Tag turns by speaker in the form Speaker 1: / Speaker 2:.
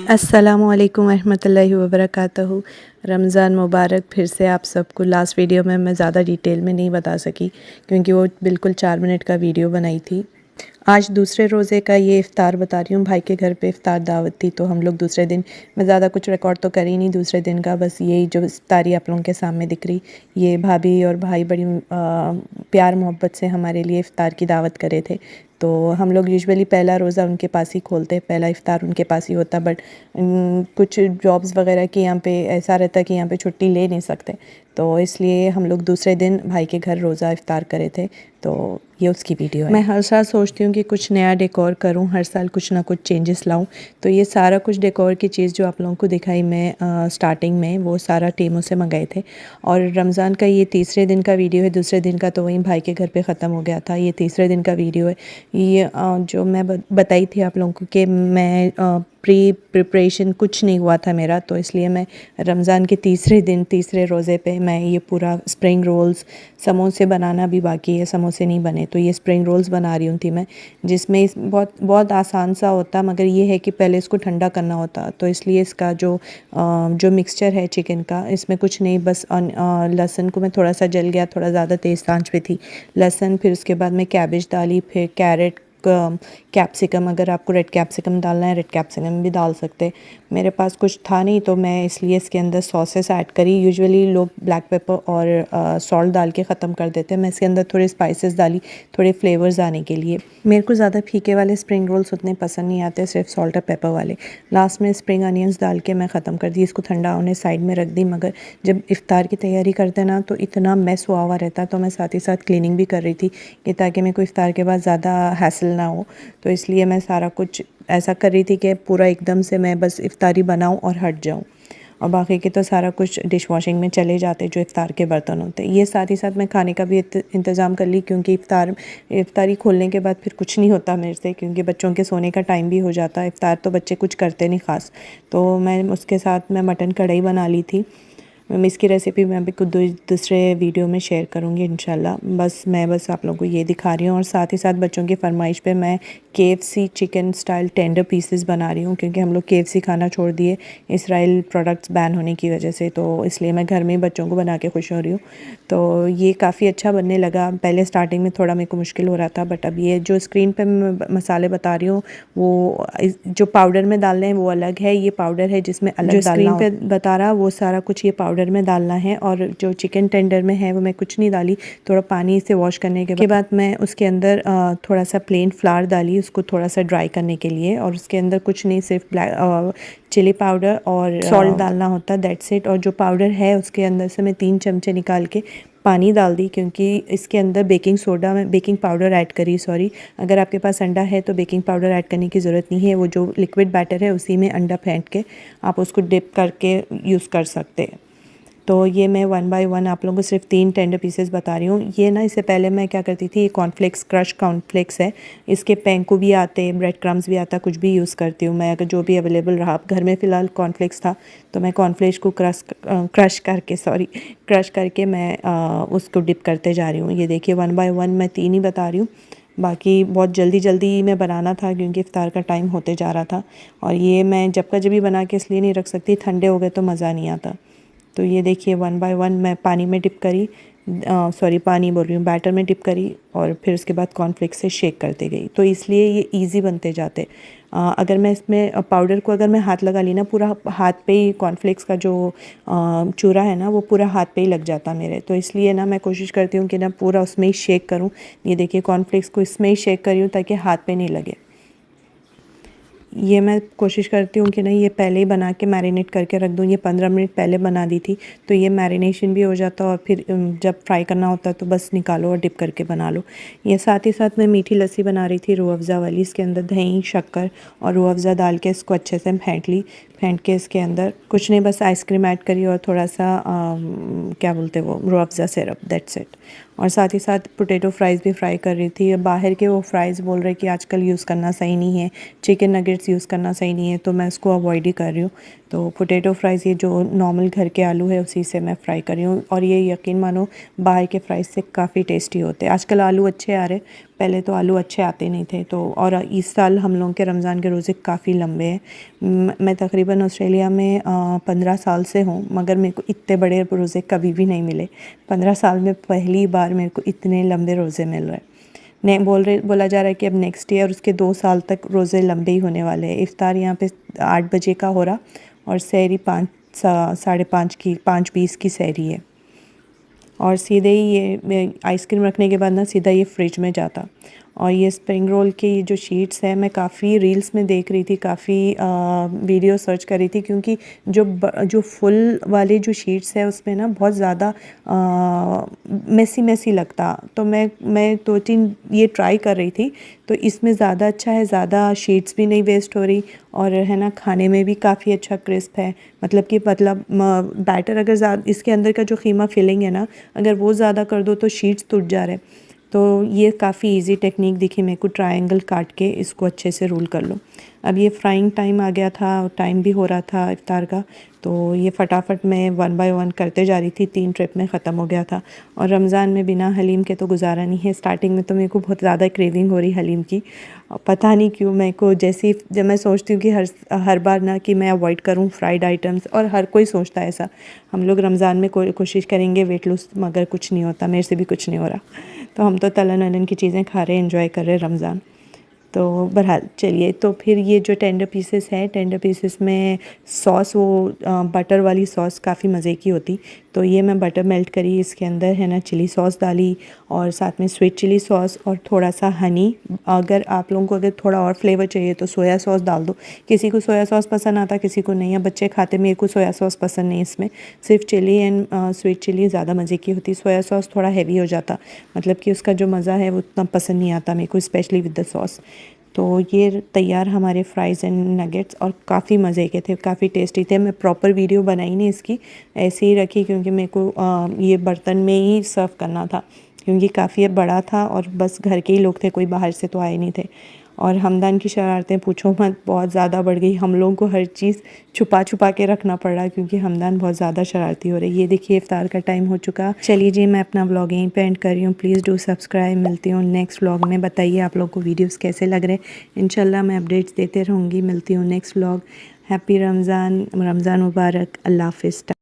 Speaker 1: अस्सलामुअलैकुम रहमतुल्लाहि व बरकातहू। रमज़ान मुबारक। फिर से आप सबको। लास्ट वीडियो में मैं ज़्यादा डिटेल में नहीं बता सकी क्योंकि वो बिल्कुल 4 मिनट का वीडियो बनाई थी। आज दूसरे रोज़े का ये इफ़्तार बता रही हूँ। भाई के घर पे इफ़्तार दावत थी तो हम लोग दूसरे दिन, मैं ज़्यादा कुछ रिकॉर्ड तो कर ही नहीं दूसरे दिन का, बस यही जो इफ़्तारी आप लोगों के सामने दिख रही। ये भाभी और भाई बड़ी प्यार मोहब्बत से हमारे लिए इफ़्तार की दावत करे थे। तो हम लोग यूजुअली पहला रोज़ा उनके पास ही खोलते, पहला इफ़्तार उनके पास ही होता। बट कुछ जॉब्स वगैरह की यहाँ पे ऐसा रहता है कि यहाँ पे छुट्टी ले नहीं सकते, तो इसलिए हम लोग दूसरे दिन भाई के घर रोज़ा इफ़्तार करे थे। तो ये उसकी वीडियो है। मैं हर साल सोचती हूँ कि कुछ नया डेकोर करूँ, हर साल कुछ ना कुछ चेंजेस लाऊँ। तो ये सारा कुछ डेकोर की चीज़ जो आप लोगों को दिखाई मैं स्टार्टिंग में, वो सारा टीमों से मंगाए थे। और रमज़ान का ये तीसरे दिन का वीडियो है। दूसरे दिन का तो वहीं भाई के घर पे ख़त्म हो गया था। ये तीसरे दिन का वीडियो है। ये जो मैं बताई थी आप लोगों को कि मैं प्रिपरेशन कुछ नहीं हुआ था मेरा, तो इसलिए मैं रमज़ान के तीसरे दिन, तीसरे रोज़े पे मैं ये पूरा स्प्रिंग रोल्स, समोसे बनाना भी बाकी है, समोसे नहीं बने, तो ये स्प्रिंग रोल्स बना रही हूँ थी मैं, जिसमें इस बहुत बहुत आसान सा होता, मगर ये है कि पहले इसको ठंडा करना होता। तो इसलिए इसका जो मिक्सचर है चिकन का, इसमें कुछ नहीं, बस लहसुन को मैं थोड़ा सा जल गया, थोड़ा ज़्यादा तेज़ आंच पे थी लहसुन। फिर उसके बाद मैं कैबेज डाली, फिर कैरेट, कैप्सिकम, अगर आपको रेड कैप्सिकम डालना है रेड कैप्सिकम भी डाल सकते। मेरे पास कुछ था नहीं तो मैं इसलिए इसके अंदर सॉसेस ऐड करी। यूजुअली लोग ब्लैक पेपर और सॉल्ट डाल के ख़त्म कर देते हैं, मैं इसके अंदर थोड़े स्पाइसेस डाली, थोड़े फ्लेवर्स आने के लिए। मेरे को ज़्यादा फीके वाले स्प्रिंग रोल्स उतने पसंद नहीं आते, सिर्फ सॉल्ट और पेपर वाले। लास्ट में स्प्रिंग अनियंस डाल के मैं ख़त्म कर दी, इसको ठंडा होने साइड में रख दी। मगर जब इफ़्तार की तैयारी करते ना तो इतना मैस हुआ रहता, तो मैं साथ ही साथ क्लीनिंग भी कर रही थी कि ताकि मेरे को इफ़्तार के बाद ज़्यादा हैसल ना हो। तो इसलिए मैं सारा कुछ ऐसा कर रही थी कि पूरा एकदम से मैं बस इफ़्तारी बनाऊं और हट जाऊं, और बाकी के तो सारा कुछ डिश वॉशिंग में चले जाते जो इफ़्तार के बर्तन होते। ये साथ ही साथ मैं खाने का भी इंतज़ाम कर ली, क्योंकि इफ़्तारी खोलने के बाद फिर कुछ नहीं होता मेरे से, क्योंकि बच्चों के सोने का टाइम भी हो जाता है। इफ़्तार तो बच्चे कुछ करते नहीं ख़ास, तो मैं उसके साथ मैं मटन कढ़ाई बना ली थी। इसकी रेसिपी मैं अभी कुछ दूसरे वीडियो में शेयर करूँगी इंशाल्लाह। बस आप लोगों को ये दिखा रही हूँ, और साथ ही साथ बच्चों की फरमाइश पे मैं KFC chicken style tender pieces बना रही हूँ, क्योंकि हम लोग KFC खाना छोड़ दिए इसराइल प्रोडक्ट्स बैन होने की वजह से। तो इसलिए मैं घर में ही बच्चों को बना के खुश हो रही हूँ। तो ये काफ़ी अच्छा बनने लगा। पहले स्टार्टिंग में थोड़ा मेरे को मुश्किल हो रहा था, बट अब ये जो स्क्रीन पर मैं मसाले बता रही हूँ वो जो पाउडर में डालने हैं वो अलग है, ये पाउडर है जिसमें अलग जो स्क्रीन पे बता रहा वो सारा कुछ ये पाउडर में डालना है। और जो चिकन टेंडर में है वो मैं कुछ नहीं डाली, थोड़ा पानी से वॉश करने के बाद मैं उसके अंदर थोड़ा सा प्लेन फ्लावर डाली, उसको थोड़ा सा ड्राई करने के लिए। और उसके अंदर कुछ नहीं, सिर्फ ब्लैक चिली पाउडर और सॉल्ट डालना होता, दैट्स इट। और जो पाउडर है उसके अंदर से मैं 3 चमचे निकाल के पानी डाल दी, क्योंकि इसके अंदर बेकिंग पाउडर ऐड करी, सॉरी। अगर आपके पास अंडा है तो बेकिंग पाउडर ऐड करने की ज़रूरत नहीं है, वो जो लिक्विड बैटर है उसी में अंडा फेंट के आप उसको डिप करके यूज़ कर सकते हैं। तो ये मैं 1 बाय 1 आप लोगों को सिर्फ 3 टेंडर पीसेस बता रही हूँ। ये ना, इससे पहले मैं क्या करती थी, ये कॉर्नफ्लेक्स, क्रश कॉर्नफ्लेक्स है, इसके पैंको भी आते हैं, ब्रेड क्रम्स भी आता, कुछ भी यूज़ करती हूँ मैं, अगर जो भी अवेलेबल रहा। घर में फ़िलहाल कॉर्नफ्लेक्स था तो मैं कॉर्नफ्लेक्स को क्रश करके मैं उसको डिप करते जा रही हूँ। ये देखिए 1 बाय 1 मैं 3 ही बता रही हूँ, बाकी बहुत जल्दी जल्दी में बनाना था क्योंकि इफ्तार का टाइम होते जा रहा था। और ये मैं जब का जब बना के इसलिए नहीं रख सकती, ठंडे हो गए तो मज़ा नहीं आता। तो ये देखिए 1 बाय 1 मैं पानी में डिप करी, पानी बोल रही हूँ, बैटर में डिप करी, और फिर उसके बाद कॉर्नफ्लेक्स से शेक करते गई, तो इसलिए ये इजी बनते जाते। अगर मैं इसमें पाउडर को अगर मैं हाथ लगा ली ना, पूरा हाथ पे ही कॉर्नफ्लेक्स का जो चूरा है ना वो पूरा हाथ पे ही लग जाता मेरे। तो इसलिए ना मैं कोशिश करती हूँ कि ना पूरा उसमें ही शेक करूँ। ये देखिए कॉर्नफ्लेक्स को इसमें ही शेक करी हूँ ताकि हाथ पे नहीं लगे। ये मैं कोशिश करती हूँ कि नहीं, ये पहले ही बना के मैरिनेट करके रख दूँ। ये 15 मिनट पहले बना दी थी तो ये मैरिनेशन भी हो जाता, और फिर जब फ्राई करना होता तो बस निकालो और डिप करके बना लो। ये साथ ही साथ मैं मीठी लस्सी बना रही थी, रूह अफ़ज़ा वाली। इसके अंदर दही, शक्कर और रूह अफ़ज़ा डाल के इसको अच्छे से फेंट के इसके अंदर कुछ नहीं, बस आइसक्रीम ऐड करी और थोड़ा सा क्या बोलते हैं वो, Rooh Afza syrup, that's it. और साथ ही साथ पोटैटो फ्राइज़ भी फ्राई कर रही थी। बाहर के वो फ्राइज़ बोल रहे कि आजकल यूज़ करना सही नहीं है, चिकन नगेट्स यूज़ करना सही नहीं है, तो मैं उसको अवॉइड ही कर रही हूँ। तो पोटैटो फ्राइज़ ये जो नॉर्मल घर के आलू है उसी से मैं फ्राई कर रही हूँ, और ये यकीन मानो बाहर के फ्राइज़ से काफ़ी टेस्टी होते हैं। आजकल आलू अच्छे आ रहे, पहले तो आलू अच्छे आते नहीं थे। तो और इस साल हम लोगों के रमज़ान के रोज़े काफ़ी लंबे हैं। मैं तकरीबन ऑस्ट्रेलिया में 15 साल से हूँ, मगर मेरे को इतने बड़े रोज़े कभी भी नहीं मिले। 15 साल में पहली बार मेरे को इतने लंबे रोज़े मिल रहे हैं। ने बोला जा रहा है कि अब नेक्स्ट ईयर उसके 2 साल तक रोज़े लंबे ही होने वाले हैं। इफ्तार यहाँ पे 8 बजे का हो रहा, और सहरी 5 की 5:20 की सहरी है। और सीधे ही ये आइसक्रीम रखने के बाद ना सीधा ये फ्रिज में जाता। और ये स्प्रिंग रोल की ये जो शीट्स है, मैं काफ़ी रील्स में देख रही थी, काफ़ी वीडियो सर्च कर रही थी, क्योंकि जो फुल वाली जो शीट्स है उसमें ना बहुत ज़्यादा मेसी लगता। तो मैं 2-3 ये ट्राई कर रही थी, तो इसमें ज़्यादा अच्छा है, ज़्यादा शीट्स भी नहीं वेस्ट हो रही, और है ना खाने में भी काफ़ी अच्छा क्रिस्प है। मतलब बैटर अगर इसके अंदर का जो कीमा फिलिंग है ना, अगर वो ज़्यादा कर दो तो शीट्स टूट जा रहे। तो ये काफ़ी इजी टेक्निक दिखी मेरे को, ट्रायंगल काट के इसको अच्छे से रोल कर लो। अब ये फ्राइंग टाइम आ गया था और टाइम भी हो रहा था इफ्तार का, तो ये फटाफट मैं 1 बाय 1 करते जा रही थी। 3 ट्रिप में ख़त्म हो गया था। और रमज़ान में बिना हलीम के तो गुजारा नहीं है। स्टार्टिंग में तो मेरे को बहुत ज़्यादा क्रेविंग हो रही हलीम की, पता नहीं क्यों। मेरे को जैसे जब मैं सोचती हूँ कि हर बार ना कि मैं अवॉइड करूँ फ्राइड आइटम्स, और हर कोई सोचता है ऐसा। हम लोग रमज़ान में कोशिश करेंगे वेट लूज़, मगर कुछ नहीं होता, मेरे से भी कुछ नहीं हो रहा। तो हम तो तलन वलन की चीज़ें खा रहे हैं, एंजॉय कर रहे हैं रमज़ान। तो बहरहाल चलिए, तो फिर ये जो टेंडर पीसेस है, टेंडर पीसेस में सॉस, वो बटर वाली सॉस काफ़ी मज़े की होती। तो ये मैं बटर मेल्ट करी, इसके अंदर है ना चिली सॉस डाली, और साथ में स्वीट चिली सॉस और थोड़ा सा हनी। अगर आप लोगों को अगर थोड़ा और फ्लेवर चाहिए तो सोया सॉस डाल दो। किसी को सोया सॉस पसंद आता, किसी को नहीं है, बच्चे खाते। मेरे को सोया सॉस पसंद नहीं, इसमें सिर्फ चिली एंड स्वीट चिली ज़्यादा मज़े की होती। सोया सॉस थोड़ा हैवी हो जाता, मतलब कि उसका जो मज़ा है वो उतना पसंद नहीं आता मेरे को, स्पेशली विद द सॉस। तो ये तैयार हमारे फ्राइज़ एंड नगेट्स, और काफ़ी मज़े के थे, काफ़ी टेस्टी थे। मैं प्रॉपर वीडियो बनाई नहीं इसकी, ऐसे ही रखी, क्योंकि मेरे को ये बर्तन में ही सर्व करना था, क्योंकि काफ़ी बड़ा था और बस घर के ही लोग थे, कोई बाहर से तो आए नहीं थे। और हमदान की शरारतें पूछो मत, बहुत ज़्यादा बढ़ गई। हम लोगों को हर चीज़ छुपा के रखना पड़ रहा, क्योंकि हमदान बहुत ज़्यादा शरारती हो रही। ये देखिए इफ्तार का टाइम हो चुका। चलिए जी, मैं अपना व्लॉग यहीं पे एंड कर रही हूँ। Please do subscribe. मिलती हूँ नेक्स्ट व्लॉग में। बताइए आप लोगों को वीडियोज़ कैसे लग रहे। इंशाल्लाह मैं अपडेट्स देते रहूँगी। मिलती हूँ next vlog. Happy Ramzan, Ramzan मुबारक। अल्लाह हाफ़िज़।